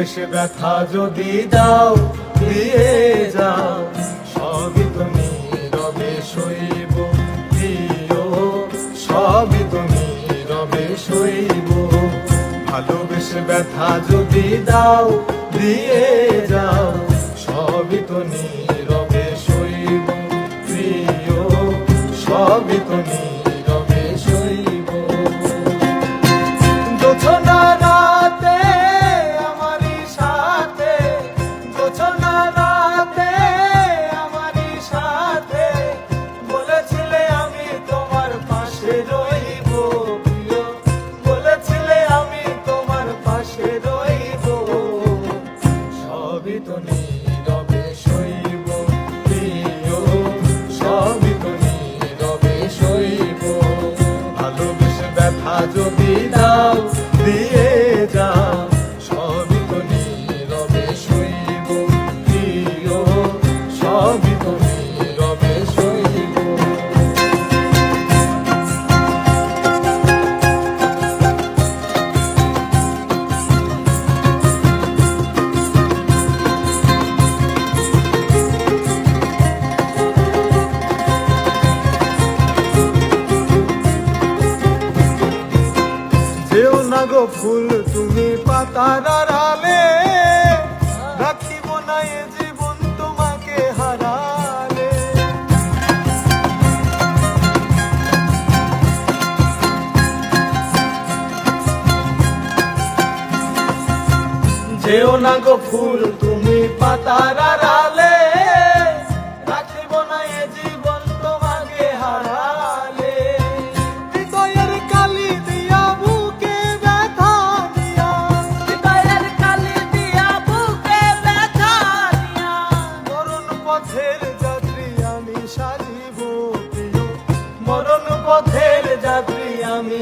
ভালোবেসে ব্যথা যদি দাও দিয়ে যাও, সবই তো নীরবে সইব প্রিয়, সবই তো নীরবে সইব। ভালোবেসে ব্যথা যদি দাও দিয়ে যাও, সবই তো নীরবে সইব প্রিয়, সবই তো নীরবে সইব। জোছনা রাতে আমারই সাথে, জোছনা রাতে আমারই সাথে বলেছিলে আমি তোমার পাশে রইব প্রিয়, বলেছিলে আমি তোমার পাশে রইব। সবই তো নীরবে সইব প্রিয়, সবই তো নীরবে সইব। ভালোবেসে ব্যথা যদি দাও দিয়ে যাও, সবই তো নীরবে সইব প্রিয়, সবই তো নীরবে সইব। যেও না গো ফুল তুমি পাতার আড়ালে, রাখিব না এ জীবন তোমাকে হারালে। যেও না গো ফুল তুমি পাতার আড়ালে, রাখিব না এ জীবন তোমাকে হারালে। হৃদয়ের কালি দিয়া বুকে ব্যথা দিয়া, হৃদয়ের কালি দিয়া বুকে ব্যথা দিয়া, মরণ পথের যাত্রী আমি সাজিব প্রিয়, মরণ পথের যাত্রী আমি